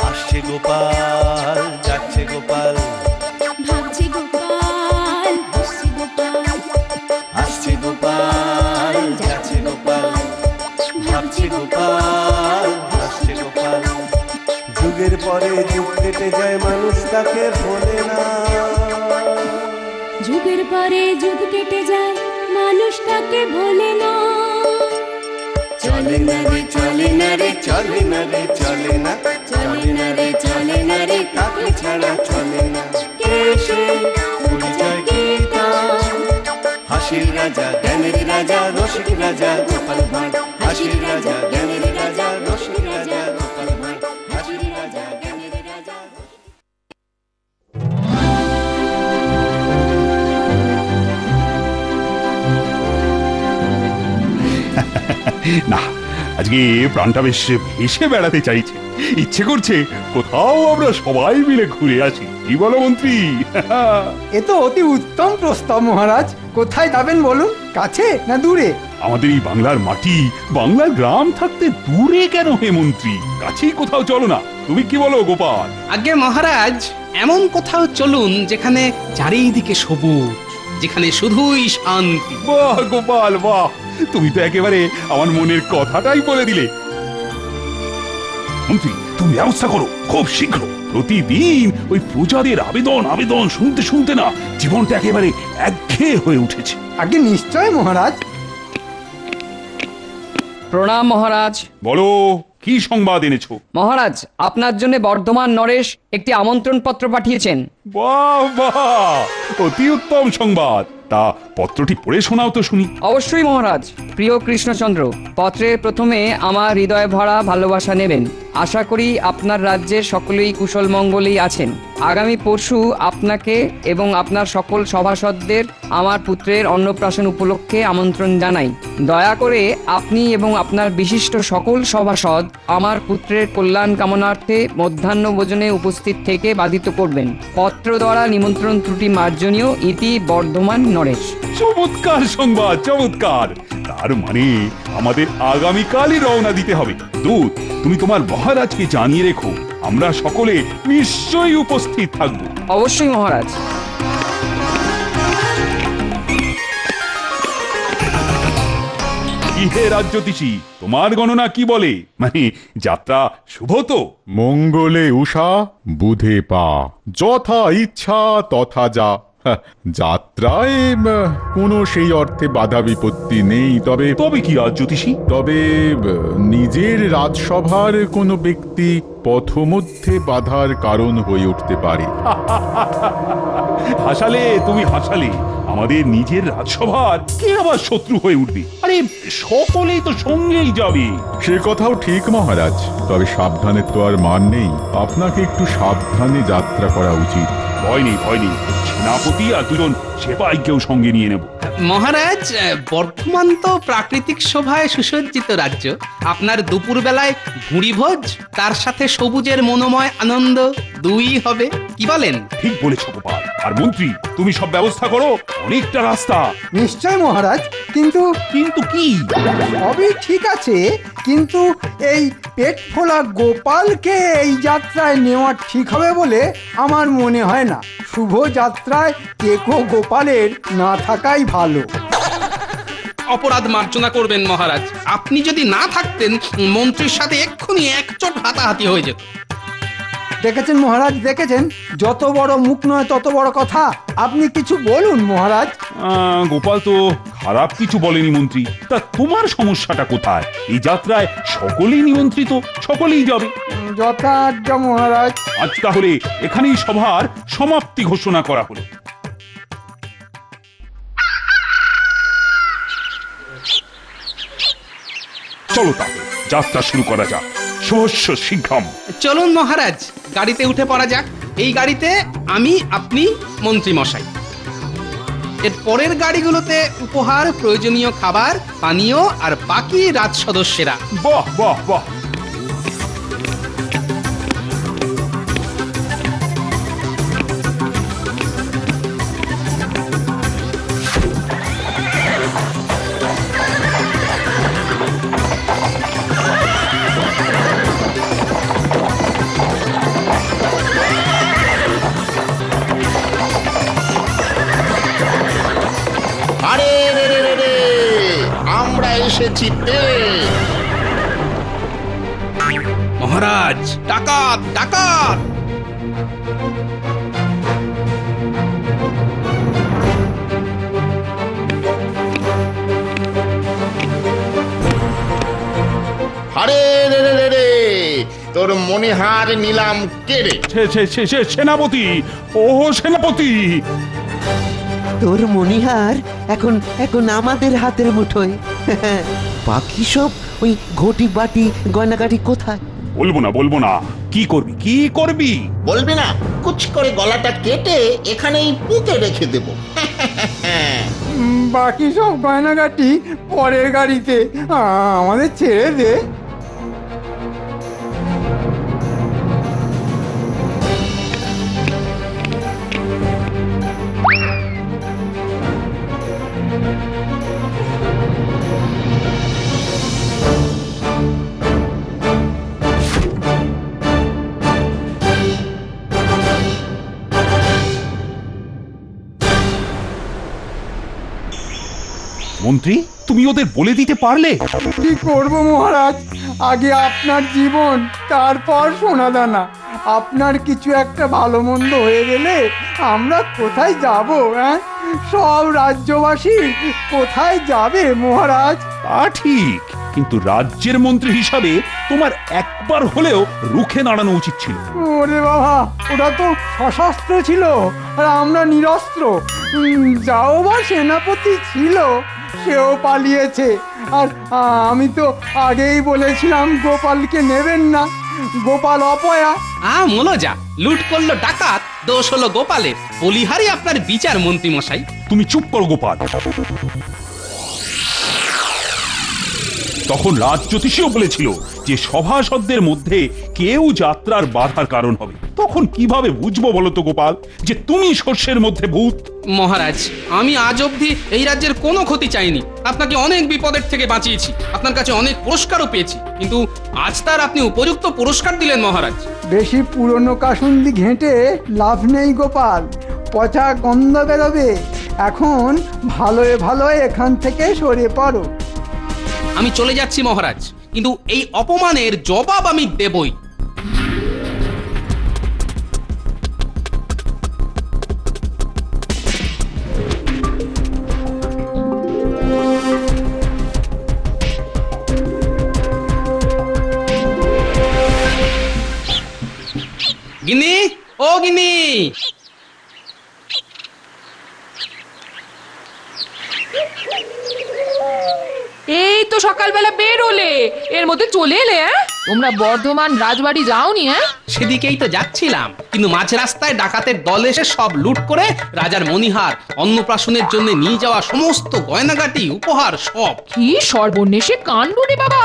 আসছে গোপাল, যাচ্ছে গোপাল, ভাবছে গোপাল, হাসছে গোপাল, আসছে গোপাল, যাচ্ছে গোপাল, ভাবছে গোপাল, হাসছে গোপাল। যুগের পরে যুগ কেটে যায়, মানুষ তাকে ভোলে না। যুগের পরে যুগ কেটে যায়, মানুষ তাকে ভোলে না। চলে না রে, চলে না রে, চলে না রে, চলে না, চলে না রে, চলে না রে, তাকে ছাড়া চলে না। কে সে? পরিচয় কি তার? হাসির রাজা, জ্ঞানের রাজা, রসিক রাজা গোপাল ভাঁড়। হাসির রাজা, জ্ঞানের রাজা, রসিক রাজা গোপাল ভাঁড়। হাসির রাজা, জ্ঞানের রাজা। না, আজকে প্রাণটা বেশ ভেসে বেড়াতে চাইছে, ইচ্ছে করছে কোথাও আমরা সবাই মিলে ঘুরে আসি। কি বলো মন্ত্রী? এ তো অতি উত্তম প্রস্তাব মহারাজ। কোথায় যাবেন বলুন, কাছে না দূরে? আমাদের এই বাংলার মাটি, বাংলার গ্রাম থাকতে দূরে কেন হে মন্ত্রী? কাছেই কোথাও চলো না, তুমি কি বলো গোপাল? আগে মহারাজ, এমন কোথাও চলুন যেখানে চারিদিকে সবুজ, যেখানে শুধুই শান্তি। বাহ গোপাল বাহ, তুমি তো একেবারে আমার মনের কথাটাই বলে দিলে। মন্ত্রী, তুমি ব্যবস্থা করো খুব শীঘ্র। প্রতিদিন ওই প্রজাদের আবেদন আবেদন শুনতে শুনতে না জীবনটা একেবারে একঘেয়ে হয়ে উঠেছে। আগে নিশ্চয় মহারাজ। প্রণাম মহারাজ। বলো, কি সংবাদ এনেছো? মহারাজ, আপনার জন্য বর্ধমান নরেশ একটি আমন্ত্রণ পত্র পাঠিয়েছেন। বাহ বাহ, অতি উত্তম সংবাদ। তা পত্রটি পড়ে শোনাও তো শুনি। অবশ্যই মহারাজ। প্রিয় কৃষ্ণচন্দ্র, পত্রের প্রথমে আমার হৃদয় ভরা ভালোবাসা নেবেন। আশা করি আপনার রাজ্যের সকলেই কুশল মঙ্গলেই আছেন। আগামী পরশু আপনাকে এবং আপনার সকল সভাসদদের আমার পুত্রের অন্নপ্রাশন উপলক্ষে আমন্ত্রণ জানাই। দয়া করে আপনি এবং আপনার বিশিষ্ট সকল সভাসদ আমার পুত্রের কল্যাণ কামনার্থে মধ্যাহ্ন ভোজনে উপস্থিত থেকে বাধিত করবেন। পত্র দ্বারা নিমন্ত্রণ ত্রুটি মার্জনীয়। ইতি বর্ধমান নরেশ। চমৎকার সংবাদ, চমৎকার। তার মানে আমাদের আগামীকালই রওনা দিতে হবে। দূত, তুমি তোমার মহারাজকে জানিয়ে রেখো, আমরা সকলে নিশ্চয়ই উপস্থিত থাকব। অবশ্যই মহারাজ। কি হে রাজ্যতীষী, তোমার গণনা কি বলে? মানে যাত্রা শুভ তো? মঙ্গলে উষা বুধে পা, যথা ইচ্ছা তথা যা। যাত্রায় কোনো সেই অর্থে বাধা বিপত্তি নেই। তবে তবে কি রাজ্যতীষী? তবে নিজের রাজসভার কোনো ব্যক্তি পথমধ্যে বাধার কারণ হয়ে উঠতে পারে। হাসালে তুমি, হাসালে। আমাদের নিজের রাজসভার কে আবার শত্রু হয়ে উঠবে? আরে সকলেই তো সঙ্গেই যাবে। সে কথাও ঠিক মহারাজ, তবে সাবধানের তো আর মান নেই। আপনাকে একটু সাবধানে যাত্রা করা উচিত। ভয় নেই, ভয় নেই। সেনাপতি আর দুজন সেপাইকেও সঙ্গে নিয়ে নেব। মহারাজ, বর্ধমান তো প্রাকৃতিক শোভায় সুসজ্জিত রাজ্য। আপনার দুপুর বেলায় ভুঁড়িভোজ, তার সাথে সবুজের মনোময় আনন্দ, দুই হবে। কি বলেন? ঠিক বলেছ গোপাল। আর মন্ত্রী, তুমি সব ব্যবস্থা করো, অনেকটা রাস্তা। নিশ্চয় মহারাজ। কিন্তু কিন্তু কি? সবই ঠিক আছে, কিন্তু এই পেট ফোলা গোপালকে এই যাত্রায় নেওয়া ঠিক হবে বলে আমার মনে হয় না। শুভ যাত্রায় টেকো গোপালের না থাকাই ভালো। অপরাধ মার্জনা করবেন মহারাজ। আপনি যদি না থাকতেন, মন্ত্রীর সাথে এক্ষুনি একচোট হাতাহাতি হয়ে যেত। দেখেছেন মহারাজ, দেখেছেন? যত বড় মুখ নয় তত বড় কথা। আপনি কিছু বলুন মহারাজ। গোপাল তো খারাপ কিছু বলেনি মন্ত্রী। তা তোমার সমস্যাটা কোথায়? এই যাত্রায় সকলেই নিমন্ত্রিত, সকলেই যাবে। যথাজ্ঞা মহারাজ। আজ তাহলে এখানেই সভার সমাপ্তি ঘোষণা করা হলো। চলো তাহলে যাত্রা শুরু করা যাক। শুভস্য শীঘ্রম। চলুন মহারাজ, গাড়িতে উঠে পড়া যাক। এই গাড়িতে আমি, আপনি, মন্ত্রী মশাই। এর পরের গাড়িগুলোতে উপহার, প্রয়োজনীয় খাবার, পানীয় আর বাকি রাজ সদস্যরা। বাহ বাহ বাহ। এসেছি রে। মহারাজ, ডাকাত ডাকাত! আরে রে রে রে রে, তোর মনিহার নিলাম কেড়ে। সেনাপতি, ও সেনাপতি! তোর মনিহার এখন এখন আমাদের হাতের মুঠোয়। বাকি সব ওই ঘটি বাটি গয়নাগাটি কোথায়? বলবো না। কি করবি? বলবি না? কুচ করে গলাটা কেটে এখানেই পুঁতে রেখে দেব। বাকি সব গয়নাগাটি পরের গাড়িতে, আমাদের ছেড়ে দে। মন্ত্রী, তুমি ওদের বলে দিতে পারলে? কি করব মহারাজ, আগে আপনার জীবন, তারপর সোনাদানা। আপনার কিছু একটা ভালো মন্দ হয়ে গেলে আমরা কোথায় যাব? সব রাজ্যবাসী কোথায় যাবে মহারাজ? তা ঠিক, কিন্তু রাজ্যের মন্ত্রী হিসাবে তোমার একবার হলেও রুখে দাঁড়ানো উচিত ছিল। ওরে বাবা, ওটা তো সশস্ত্র ছিল আর আমরা নিরস্ত্র। যাও বা সেনাপতি ছিল, সেও পালিয়েছে। আর আমি তো আগেই বলেছিলাম গোপালকে নেবেন না, গোপাল অপয়া। মনোজা, লুট করলো ডাকাত, দোষ হলো গোপালের। বলিহারি আপনার বিচার মন্ত্রী মশাই। তুমি চুপ করো গোপাল। তখন রাজজ্যোতিষীও বলেছিল যে সভাসদদের মধ্যে কেউ যাত্রার বাধার কারণ হবে। তখন কিভাবে বুঝবো বলতো গোপাল যে তুমি শস্যের মধ্যে ভূত? মহারাজ, আমি আজ অবধি এই রাজ্যের কোনো ক্ষতি চাইনি। আপনাকে অনেক বিপদের থেকে বাঁচিয়েছি, আপনার কাছে অনেক পুরস্কারও পেয়েছি, কিন্তু আজ তার আপনি উপযুক্ত পুরস্কার দিলেন মহারাজ। বেশি পুরনো কাসুন্দি ঘেঁটে লাভ নেই গোপাল, পচা গন্ধ বেরোবে। এখন ভালোয় এখান থেকে সরে পড়ো। আমি চলে যাচ্ছি মহারাজ, কিন্তু এই অপমানের জবাব আমি দেবই। গিন্নি, ও গিন্নি! এই তো সকালবেলা বেরোলে, এর মধ্যে চলে এলে? তোমরা বর্ধমান রাজবাড়ি যাওনি? সেদিকেই তো যাচ্ছিলাম, কিন্তু মাঝ রাস্তায় ডাকাতের দল এসে সব লুট করে রাজার মনিহার, অন্নপ্রাশনের জন্য নিয়ে যাওয়া সমস্ত গয়নাগাটি, উপহার সব। কি সর্বনেশে কাণ্ড রে বাবা!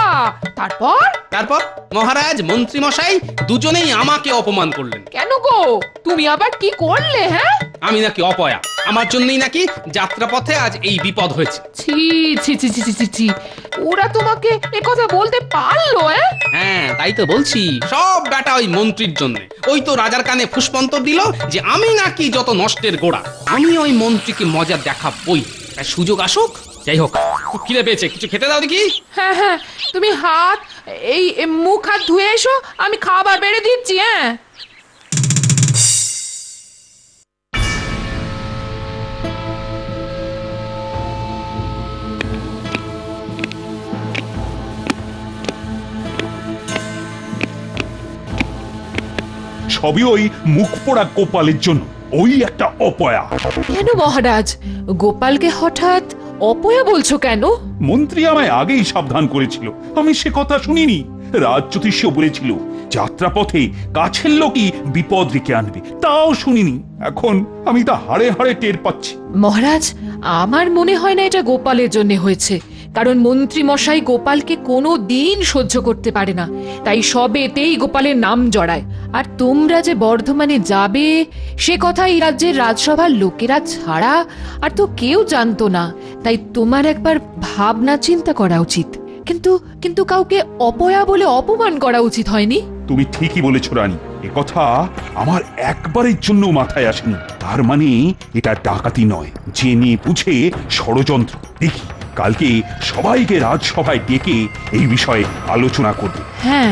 তারপর মহারাজ, মন্ত্রী মশাই দুজনেই আমাকে অপমান করলেন। কেন গো, তুমি আবার কি করলে? আমি নাকি অপয়া? আমার জন্যই নাকি যাত্রাপথে আজ এই বিপদ হয়েছে। ছি ছি ছি ছি ছি ছি, ওরা তোমাকে এ কথা বলতে পারলো? হ্যাঁ, তাই তো বলছি, সব ব্যাটা ওই মন্ত্রীর জন্য। ওই তো রাজার কানে ফুসমন্তর দিল যে আমি নাকি যত নষ্টের গোড়া। আমি ওই মন্ত্রীকে মজা দেখাবই, তাই সুযোগ আসুক। যাই হোক, খুব খিদে পেয়েছে, কিছু খেতে দাও দেখি। হ্যাঁ, তুমি এই মুখ হাত ধুয়ে এসো, আমি খাবার বেড়ে দিচ্ছি। সবই ওই মুখ পোড়া গোপালের জন্য। ওই একটা অপয়া। কেন মহারাজ, গোপালকে হঠাৎ অপয়া বলছো কেন? মন্ত্রী আমায় আগেই সাবধান করেছিল, আমি সে কথা শুনিনি। রাজজ্যোতিষীও বলেছিল যাত্রাপথে কাছের লোকই বিপদ ডেকে আনবে, তাও শুনিনি। এখন আমি তা হাড়ে হাড়ে টের পাচ্ছি। মহারাজ, আমার মনে হয় না এটা গোপালের জন্য হয়েছে, কারণ মন্ত্রী মশাই গোপালকে কোনো দিন সহ্য করতে পারে না, তাই সবেতেই গোপালের নাম জড়ায়। আর তোমরা যে বর্ধমানে যাবে সে কথা এই রাজ্যের রাজসভার লোকেরা ছাড়া আর তো কেউ জানতো না, তাই তোমার একবার ভাবনা চিন্তা করা উচিত। কিন্তু কাউকে অপয়া বলে অপমান করা উচিত হয়নি। তুমি ঠিকই বলেছ রানী, এ কথা আমার একবারের জন্য মাথায় আসেনি। তার মানে এটা ডাকাতি নয়, জেনে বুঝে ষড়যন্ত্র। দেখি কালকে সবাইকে রাজসভায় ডেকে এই বিষয়ে আলোচনা করবে। হ্যাঁ,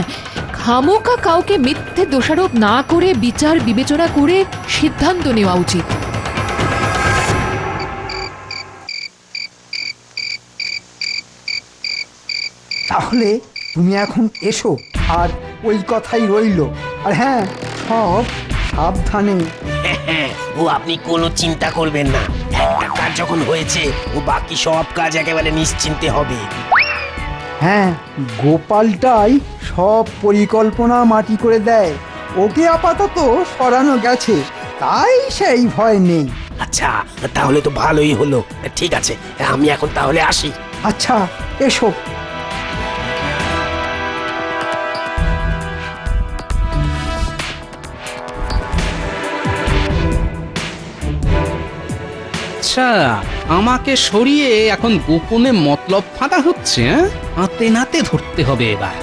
খামোকা কাউকে মিথ্যে দোষারোপ না করে বিচার বিবেচনা করে সিদ্ধান্ত নেওয়া উচিত। তাহলে তুমি এখন এসো, আর ওই কথাই রইল। আর হ্যাঁ, সব সাবধানে। ও আপনি কোনো চিন্তা করবেন না, একটা কাজ যখন হয়েছে ও বাকি সব কাজ একেবারে নিশ্চিন্তে হবে। হ্যাঁ, গোপালটাই সব পরিকল্পনা মাটি করে দেয়। ওকে আপাতত সরানো গেছে, তাই সেই ভয় নেই। আচ্ছা, তাহলে তো ভালোই হলো। ঠিক আছে, আমি এখন তাহলে আসি। আচ্ছা, এসো। আচ্ছা, আমাকে সরিয়ে এখন গোপনে মতলব ফাঁদা হচ্ছে। হাতে নাতে ধরতে হবে এবার।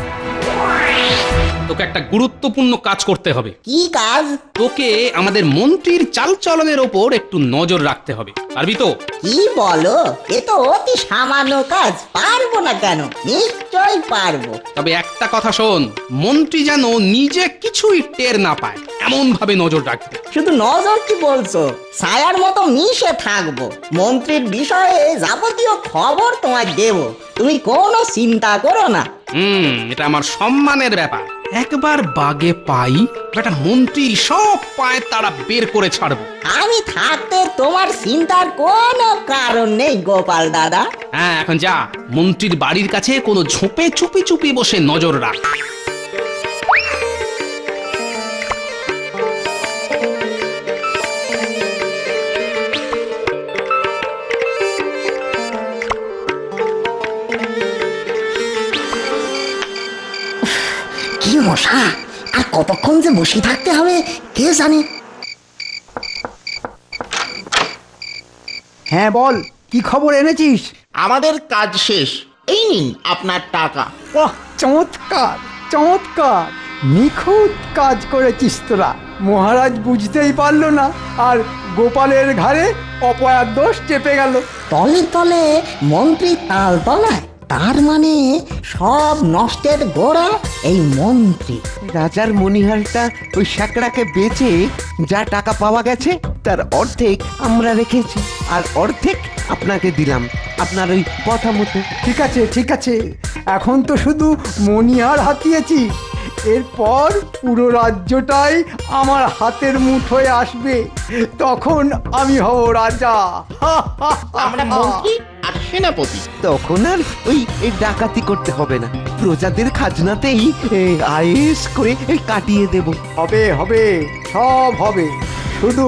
তোকে একটা গুরুত্বপূর্ণ কাজ করতে হবে। কি কাজ? তোকে আমাদের মন্ত্রীর চালচলনের ওপর একটু নজর রাখতে হবে। পারবি তো? কি বলো, এ তো অতি সামান্য কাজ, পারবো না কেন? নিশ্চয়ই পারবো। তবে একটা কথা শোন, মন্ত্রী যেন নিজে কিছুই টের না পায় এমন ভাবে নজর রাখবে। শুধু নজর কি বলছো? ছায়ার মতো মিশে থাকবো। মন্ত্রীর বিষয়ে যাবতীয় খবর তোমায় দেব, তুমি কোনো চিন্তা করো না। এটা আমার সম্মানের ব্যাপার। একবার বাগে পাই, বেটা মন্ত্রী সব পায় তারা বের করে ছাড়বো। আমি থাকতে তোমার চিন্তার কোনো কারণ নেই গোপাল দাদা। হ্যাঁ, এখন যা, মন্ত্রীর বাড়ির কাছে কোনো ঝোপে চুপি চুপি বসে নজর রাখ। কি মশা, আর কতক্ষণ যে বসে থাকতে হবে কে জানে। হ্যাঁ বল, কি খবর এনেছিস? আমাদের কাজ শেষ, এই নিন আপনার টাকা। বাহ, চমৎকার চমৎকার, নিখুঁত কাজ করেছিস তোরা। মহারাজ বুঝতেই পারলো না, আর গোপালের ঘাড়ে অপয়ার দোষ চেপে গেল। তলে তলে মন্ত্রী তাল তলায়, তার মানে সব নষ্টের গোড়া এই মন্ত্রী। রাজার মণিহারটা ওই শ্যাকড়াকে বেচে যা টাকা পাওয়া গেছে তার অর্ধেক আমরা রেখেছি, আর অর্ধেক আপনাকে দিলাম আপনার ওই কথা মতো। ঠিক আছে ঠিক আছে, এখন তো শুধু মণিহার হাতিয়েছি, এরপর পুরো রাজ্যটাই আমার হাতের মুঠোয় আসবে, তখন আমি হব রাজা। আমরা মন্ত্রী আর সেনাপতি। তখন আর ওই ডাকাতি করতে হবে না, প্রজাদের খাজনাতেই আয়েস করে কাটিয়ে দেব। হবে হবে, সব হবে, শুধু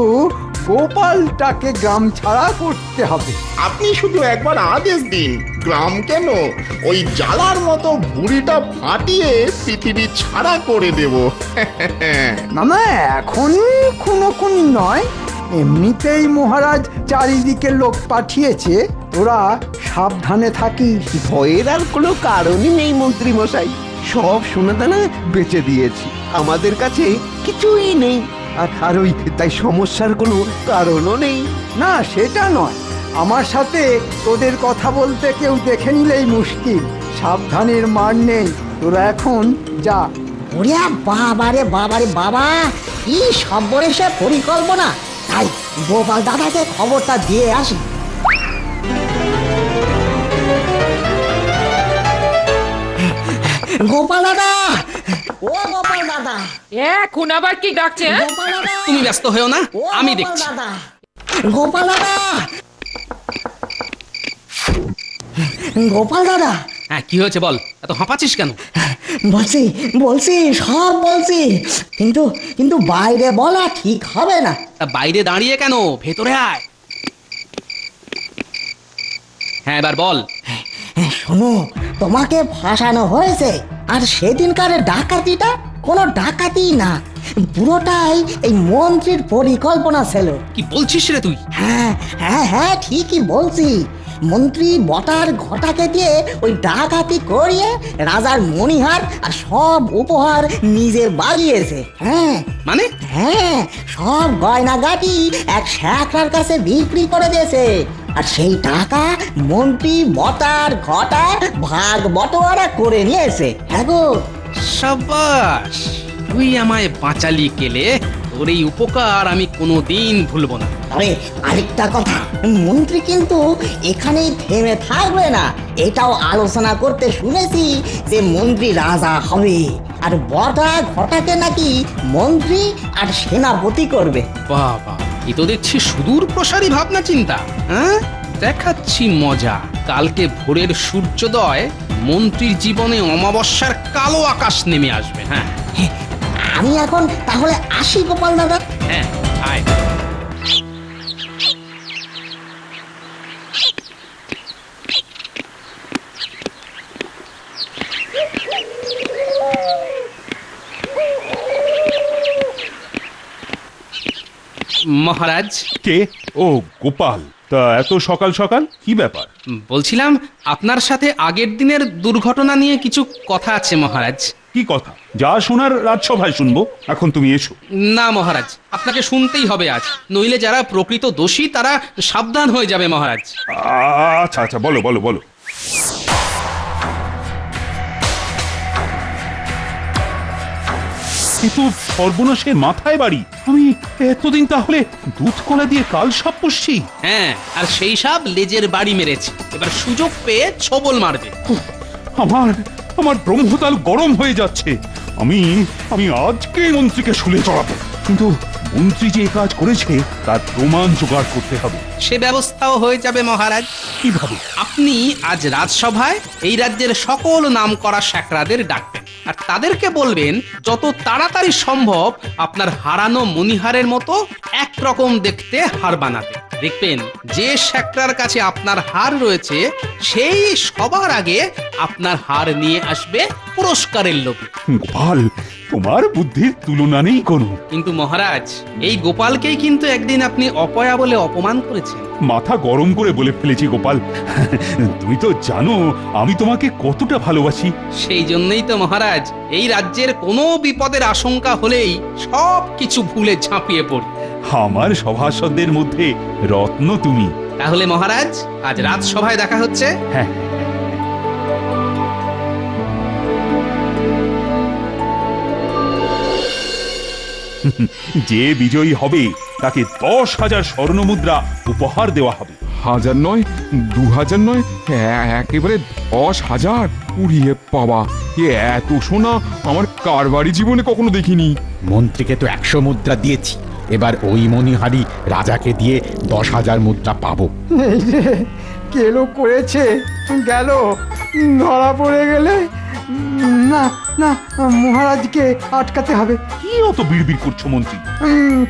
গোপালটাকে গ্রাম ছাড়া করতে হবে। আপনি শুধু একবার আদেশ দিন, গ্রাম কেন ওই জ্বালার মতো ভুঁড়িটা ফাটিয়ে পৃথিবী ছাড়া করে দেব। না না, এখনই খুনোখুনি নয়, এমনিতেই মহারাজ চারিদিকে লোক পাঠিয়েছে, তোরা সাবধানে থাকিস। ভয়ের আর কোনো কারণই নেই মন্ত্রী মশাই, সব সোনাদানা বেচে দিয়েছি, আমাদের কাছে কিছুই নেই। আর ওই তাই সমস্যার কোনো কারণও নেই। না, সেটা নয়, আমার সাথে তোদের কথা বলতে কেউ দেখে নিলেই মুশকিল। সাবধানের মার নেই, তোরা এখন যা। ওরে বাবারে বাবারে বাবা, কি সর্বনেশে পরিকল্পনা! তাই গোপাল দাদাকে খবরটা দিয়ে আসি। গোপাল দাদা, ও গোপাল দাদা, এখন আবার কি ডাকছে? গোপাল দাদা, তুমি ব্যস্ত হয়েও না, ও আমি গোপাল দেখছি। দাদা, গোপাল দাদা, গোপাল দাদা। হ্যাঁ, কি হয়েছে বল, এত হাঁপাচ্ছিস কেন? বলছি বলছি সব বলছি, কিন্তু কিন্তু বাইরে বলা ঠিক হবে না। তা বাইরে দাঁড়িয়ে কেন, ভেতরে আয়। হ্যাঁ, এবার বল। শোনো, তোমাকে ফাঁসানো হয়েছে, আর সেদিনকার ডাকাতিটা কোনো ডাকাতি না, পুরোটাই এই মন্ত্রীর পরিকল্পনা ছিল। কি বলছিস রে তুই? হ্যাঁ হ্যাঁ হ্যাঁ, ঠিকই বলছি। মন্ত্রী বটার ঘটাকে দিয়ে ওই ডাকাতি করিয়ে রাজার মণিহার আর সব উপহার নিজে বাড়িয়েছে। হ্যাঁ মানে? হ্যাঁ, সব গয়নাগাটি এক শ্যাকরার কাছে বিক্রি করে দিয়েছে। আর সেই টাকা মন্ত্রী বটার ঘটা ভাগ বটোয়ারা করে নিয়েছে। হ্যাঁ গো, সাবাস, তুই আমায় বাঁচালি কেলে। তোর এই উপকার আমি কোনোদিন ভুলবো না। তবে আরেকটা কথা, মন্ত্রী কিন্তু এখানেই থেমে থাকবে না। এটাও আলোচনা করতে শুনেছি যে মন্ত্রী রাজা হবে, আর বটা ঘটাকে নাকি মন্ত্রী আর সেনাপতি করবে। বাবা, এ তো দেখছি সুদূর প্রসারী ভাবনা চিন্তা। হ্যাঁ, দেখাচ্ছি মজা। কালকে ভোরের সূর্যোদয় মন্ত্রীর জীবনে অমাবস্যার কালো আকাশ নেমে আসবে। হ্যাঁ, আমি এখন তাহলে আসি গোপাল দাদা। হ্যাঁ, আয়। মহারাজ। কে? ও গোপাল, তা এত সকাল সকাল কি ব্যাপার? বলছিলাম আপনার সাথে আগের দিনের দুর্ঘটনা নিয়ে কিছু কথা আছে মহারাজ। কি কথা? যা শোনার রাজসভায় শুনবো, এখন তুমি এসো। না মহারাজ, আপনাকে শুনতেই হবে আজ, নইলে যারা প্রকৃত দোষী তারা সাবধান হয়ে যাবে মহারাজ। আচ্ছা আচ্ছা, বলো বলো বলো। কিন্তু সর্বনাশের মাথায় বাড়ি। আমি এতদিন তাহলে দুধ কলা দিয়ে কাল সাপ পুষছি। হ্যাঁ, আর সেই সাপ লেজের বাড়ি মেরেছে, এবার সুযোগ পেয়ে ছবল মারবে। আমার আমার ব্রহ্মতাল গরম হয়ে যাচ্ছে। আমি আমি আজকেই মন্ত্রীকে শুলে চড়াবো, কিন্তু মন্ত্রী যে কাজ করেছে তার প্রমাণ জোগাড় করতে হবে। সে ব্যবস্থাও হয়ে যাবে মহারাজ। কিভাবে? আপনি আজ রাজসভায় এই রাজ্যের সকল নামকরা শ্যাকরাদের ডাকবেন, আর তাদেরকে বলবেন যত তাড়াতাড়ি সম্ভব আপনার হারানো মণিহারের মতো একরকম দেখতে হার বানাতে। দেখবেন যে শ্যাকরার কাছে আপনার হার রয়েছে সেই সবার আগে আপনার হার নিয়ে আসবে পুরস্কারের লোভে। গোপাল, তোমার বুদ্ধির তুলনা নেই কোনো। কিন্তু মহারাজ, এই গোপালকেই কিন্তু একদিন আপনি অপয়া বলে অপমান করেছেন। মাথা গরম করে বলে ফেলেছি গোপাল। তুমি তো জানো আমি তোমাকে কতটা ভালোবাসি। সেই জন্যই তো মহারাজ, এই রাজ্যের কোনো বিপদের আশঙ্কা হলেই সব কিছু ভুলে ঝাঁপিয়ে পড়ি। আমার সভাসদদের মধ্যে রত্ন তুমি। তাহলে মহারাজ, আজ রাজসভায় দেখা হচ্ছে। হ্যাঁ। যে বিজয়ী হবে তাকে 10,000 স্বর্ণমুদ্রা উপহার দেওয়া হবে। 1000 নয়, 2000 নয়, একেবারে 10,000। উড়িয়ে বাবা, এত সোনা আমার কারবারি জীবনে কখনো দেখিনি। মন্ত্রীকে তো 100 মুদ্রা দিয়েছি, এবার ওই মণিহারি রাজাকে দিয়ে 10,000 মুদ্রা পাবো। এই যে কেলো করেছে গেল, ধরা পড়ে গেলে না না, মহারাজকে আটকাতে হবে। কি অত বিড়বিড় করছো মন্ত্রী?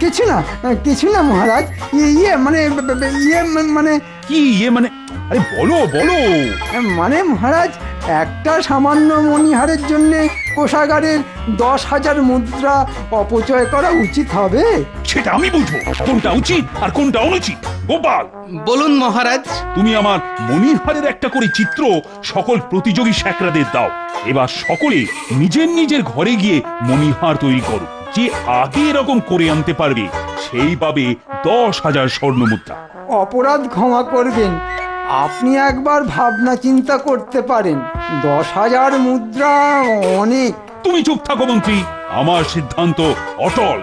কিছু না মহারাজ। মানে কি মানে? আরে বলো বলো। মানে মহারাজ, একটা সামান্য মণিহারের জন্য কোষাগারের 10,000 মুদ্রা অপচয় করা উচিত হবে? সেটা আমি বুঝবো কোনটা উচিত আর কোনটা অনুচিত। গোপাল, বলুন মহারাজ। তুমি আমার মণিহারের একটা করে চিত্র সকল প্রতিযোগী শ্যাকরাদের দাও। এবার সকলে নিজের নিজের ঘরে গিয়ে মণিহার তৈরি করো। যে আগে এরকম করে আনতে পারবে সেই পাবে 10,000 স্বর্ণমুদ্রা। অপরাধ ক্ষমা করবেন, আপনি একবার ভাবনা চিন্তা করতে পারেন। 10,000 মুদ্রা অনেক। তুমি চুপ থাকো মন্ত্রী, আমার সিদ্ধান্ত অটল।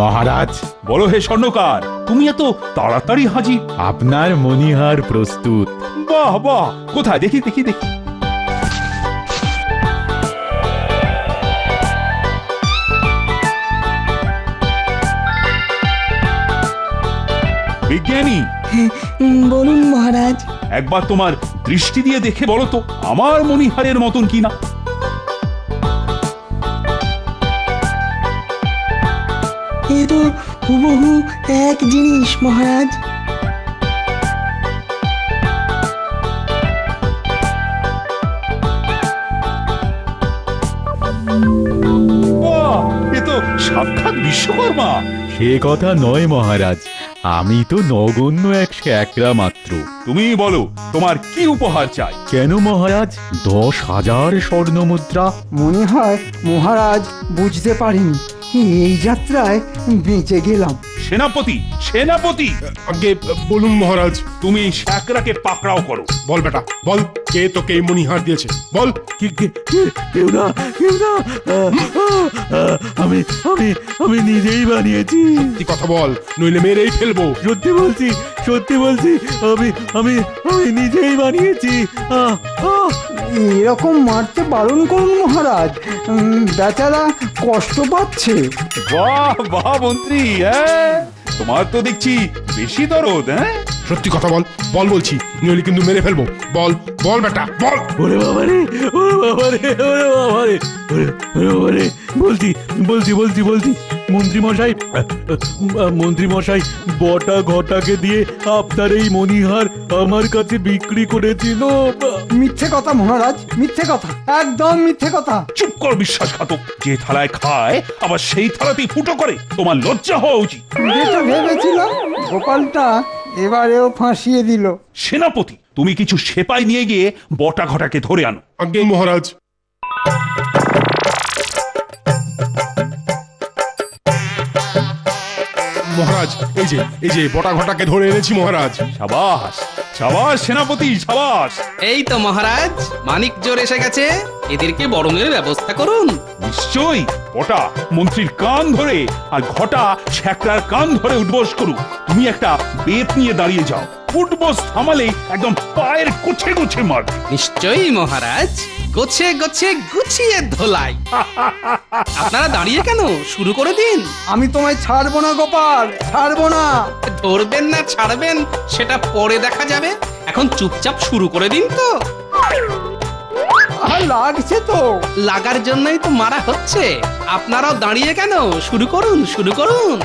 মহারাজ, বলো হে স্বর্ণকার, তুমি এত তাড়াতাড়ি হাজির? আপনার মণিহার প্রস্তুত। বাহ বাহ, কোথায় দেখি দেখি দেখি। বিজ্ঞানী, বলুন মহারাজ। একবার তোমার দৃষ্টি দিয়ে দেখে বলো তো আমার মণিহারের মতন কিনা। এ তো হুবহু এক জিনিস মহারাজ। এ তো সাক্ষাৎ বিশ্বকর্মা। সে কথা নয় মহারাজ, আমি তো নগণ্য এক শ্যাকরা মাত্র। তুমি বলো তোমার কি উপহার চাই? কেন মহারাজ, 10,000 স্বর্ণ মুদ্রা? মনে হয় মহারাজ বুঝতে পারিনি, এই যাত্রায় বেঁচে গেলাম। সেনাপতি, সেনাপতি! আগে বলুন মহারাজ। তুমি শ্যাকরাকে পাকড়াও করো। বল বেটা বল, কে তোকে এই মণিহার দিয়েছে বল। কেউ না, কেউ না, আমি আমি আমি নিজেই বানিয়েছি। সত্যি কথা বল, নইলে মেরেই ফেলবো। সত্যি বলছি, সত্যি বলছি, আমি আমি আমি নিজেই বানিয়েছি। এরকম মারতে বারণ করুন মহারাজ, বেচারা কষ্ট পাচ্ছে। বাহ বাহ মন্ত্রী, হ্যাঁ তোমার তো দেখছি বেশি দরদ। হ্যাঁ সত্যি কথা বল, বল বলছি, নইলে কিন্তু মেরে ফেলবো। বল বল বেটা বল। ওরে বাবারে, ওরে বাবারে, ওরে বাবারে, ওরে বাবারে, বলছি বলছি বলছি বলছি মন্ত্রী মশাই, মন্ত্রী মশাই বটা ঘটাকে দিয়ে আপনার এই মণিহার আমার কাছে বিক্রি করেছিল। মিথ্যে কথা মহারাজ, মিথ্যে কথা, একদম মিথ্যে কথা। চুপ কর বিশ্বাসঘাতক! যে থালায় খায় আবার সেই থালাতেই ফুটো করে, তোমার লজ্জা হওয়া উচিত। যেটা ভেবেছিলাম গোপালটা এবারেও ফাঁসিয়ে দিল। সেনাপতি, তুমি কিছু সেপাই নিয়ে গিয়ে বটা ঘটাকে ধরে আনো। আগে মহারাজ। মহারাজ এই যে বটা ঘটাকে ধরে এনেছি মহারাজ। সাবাস সাবাস সেনাপতি, সাবাস। এই তো মহারাজ, মানিক জোর এসে গেছে, এদেরকে বরণের ব্যবস্থা করুন। নিশ্চয়ই। বটা মন্ত্রীর কান ধরে আর ঘটা শ্যাকরার কান ধরে উঠবোস করুক। তুমি একটা বেত নিয়ে দাঁড়িয়ে যাও, উঠবোস থামালে একদম পায়ের কুছে কুছে মারবে। নিশ্চয়ই মহারাজ, গোছে গোছে গুছিয়ে ধোলাই। আপনারা দাঁড়িয়ে কেন, শুরু করে দিন। আমি তোমায় ছাড়বো না গোপাল, ছাড়বো না। ধরবেন না ছাড়বেন সেটা পরে দেখা যাবে, এখন চুপচাপ শুরু করে দিন। তো লাগছে তো। লাগার জন্যই তো মারা হচ্ছে। আপনারাও দাঁড়িয়ে কেন, শুরু করুন শুরু করুন।